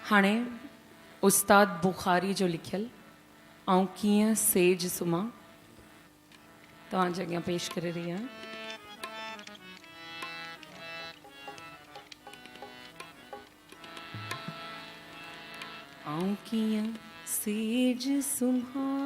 हाणे उस्ताद बुखारी जो लिखियल ऐं कीअं सेज सुम्हां तव्हांजे अॻियां पेश करे रही आहियां। ऐं कीअं सेज सुम्हां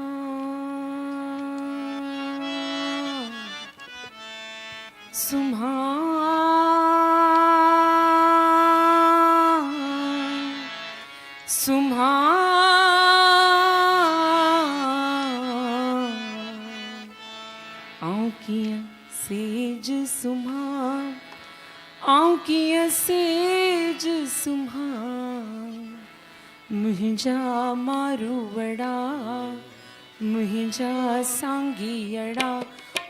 आऊं कीअं सेज सुम्हां आऊं कीअं सेज सुम्हां मुंहिंजा मारू वड़ा मुंहिंजा सांगीअड़ा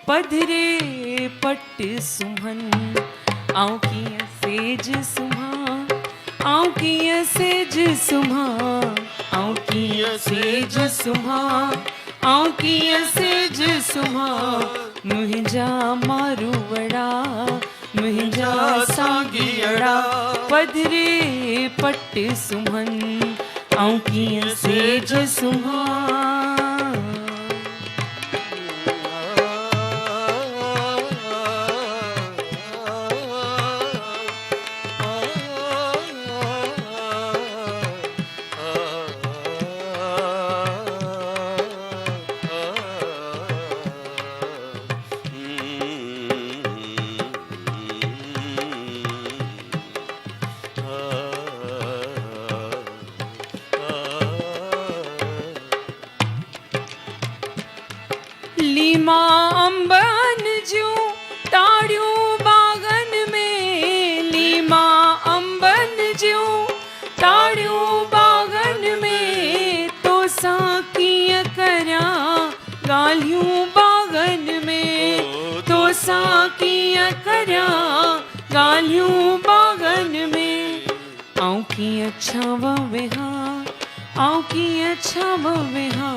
पधरे पट सुम्हनि आऊं कीअं सेज सुम्हां आऊं कीअं सेज सुम्हां आऊं कीअं सेज सुम्हां आऊं कीअं सेज सुम्हां मुंहिंजा मारू वड़ा मुंहिंजा सांगीअड़ा पधरे पट सुम्हनि आऊं कीअं सेज सुम्हां। लीमा अंबन जूं ताड़ियूं बागन में लीमा अंबन जूं ताड़ियूं बागन में तोसां कीअं करियां ॻाल्हियूं बागन में तोसां कीअं करियां ॻाल्हियूं बागन में आऊं कीअं छांव वेहां आऊं कीअं छांव वेहां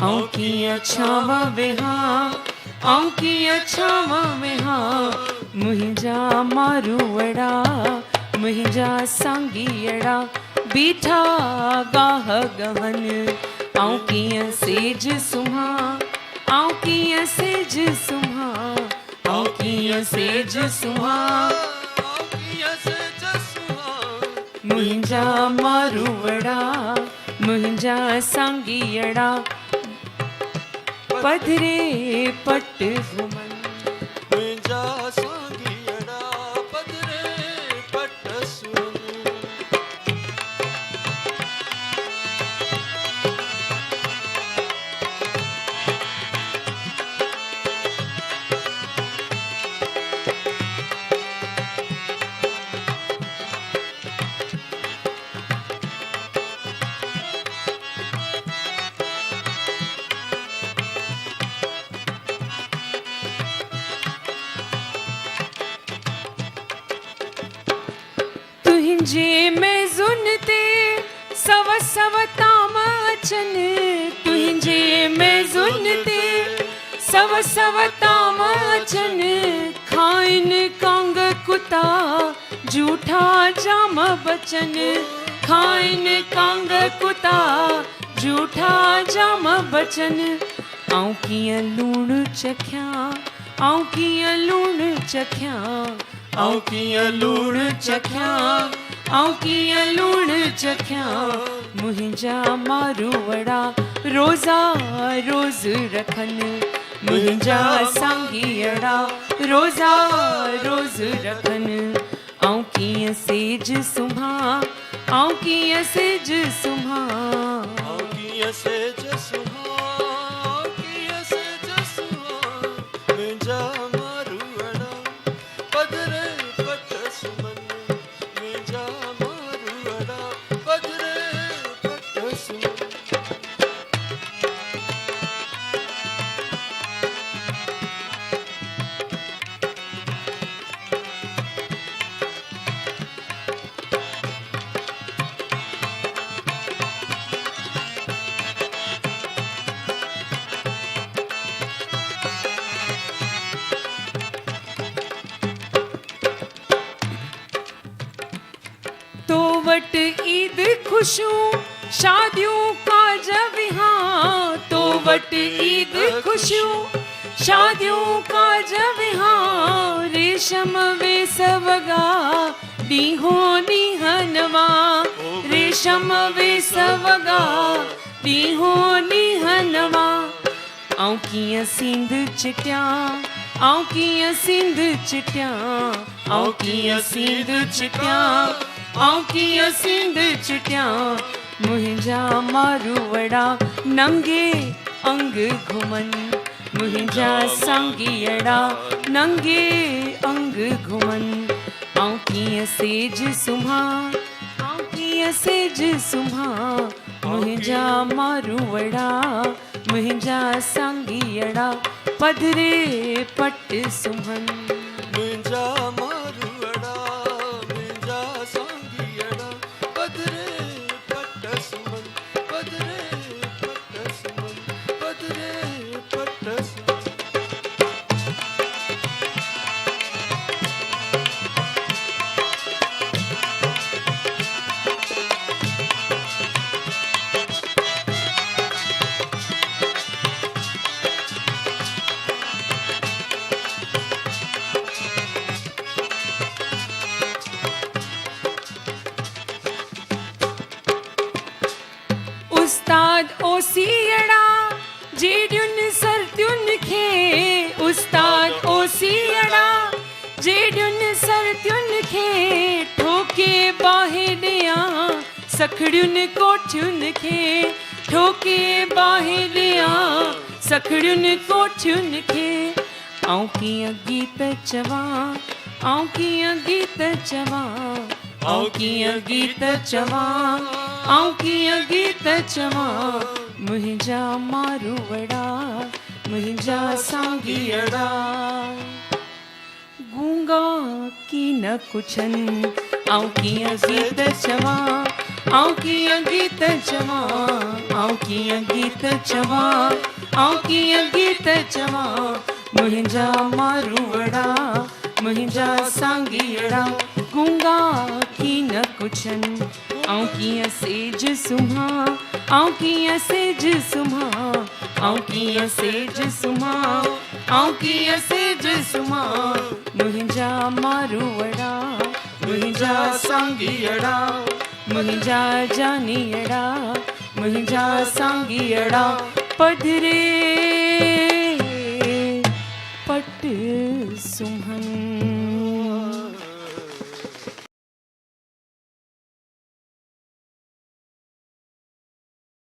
आऊं कीअं छांव वेहां आऊं कीअं छांव वेहां मुंहिंजा मारू वड़ा मुंहिंजा सांगीअड़ा बीठा गाह गहनि आऊं कीअं सेज सुम्हां आऊं कीअं सेज सुम्हां आऊं कीअं सेज सुम्हां मुंहिंजा मारू वड़ा मुंहिंजा सांगीअड़ा पधरे पट सुम्हनि मुंहिंजा सांगीअड़ा पधरे पट सुम्हनि। तुंहिंजे मेज़ुन ते सव सव ताम अचनि तुंहिंजे मेज़ुन ते सव सव ताम अचनि खाइनि कांग कुता झूठा जाम बचनि खाइनि कांग कुता झूठा जाम बचनि आऊं कीअं लूणु चखियां आऊं कीअं लूणु चखियां आऊं कीअं लूणु चखियां आऊं कीअं लूणु चखियां मुंहिंजा मारू वड़ा रोज़ा रोज़ रखनि मुंहिंजा सांगीअड़ा रोज़ा रोज़ रखनि आऊं कीअं सेज सुम्हां आऊं कीअं सेज सुम्हां आऊं कीअं सेज सुम्हां आऊं कीअं सेज सुम्हां मुंहिंजा मारू वड़ा पधरे पट सुम्हनि मुंहिंजा मारू वड़ा पधरे पट सुम्हनि। खुशियूं शादियों काज विहां तो वट ईद खुशियूं शादियों काज विहां रेशम वेसवगा ॾींहो ॾींहनवा रेशम वेसवगा ॾींहो ॾींहनवा आऊं कीअं सिंध चिटियां आऊं कीअं सिंध चिटियां आऊं कीअं सिंध चिटियां आऊं कीअं सिंध चिटियां मुंहिंजा मारूवड़ा नंगे अंग घुमन मुंहिंजा सांगीअड़ा नंगे अंग घुमन आऊं कीअं सेज सुम्हां आऊं कीअं सेज सुम्हां मुंहिंजा मारूवड़ा मुंहिंजा सांगीअड़ा पधरे पट सुम्हन मुंहिंजा मारूअड़ा मुंहिंजा सांगीअड़ा पधरे पट सुमन पधरे पट सुमन पधरे पट सुमन उस्ताद ओसीअड़ा जेॾियुनि सर्दियुनि खे उस्ताद ओसीअड़ा जेॾियुनि सर्दियुनि खे ठोके बाहि ॾियां सखड़ियुनि कोठियुनि खे ठोके बाहि ॾियां सखड़ियुनि कोठियुनि खे आऊं कीअं गीत चवां आऊं कीअं गीत चवां आऊं कीअं गीत चवां आऊं कीअं गीत चवां मुंहिंजा मारूवड़ा मुंहिंजा सांगीअड़ा गूंगा की न कुछन आऊं कीअं गीत चवां आऊं कीअं गीत चवां आऊं कीअं गीत चवां आऊं कीअं गीत चवां मुंहिंजा मारूवड़ा मुंहिंजा सांगीअड़ा गूंगा की न कुछन आऊं कीअं सेज सुम्हां आऊं कीअं सेज सुम्हां आऊं कीअं सेज सुम्हां आऊं कीअं सेज सुम्हां मुंहिंजा मारूवड़ा मुंहिंजा सांगीअड़ा मुंहिंजा जानीअड़ा मुंहिंजा सांगीअड़ा पधरे पट सुम्हन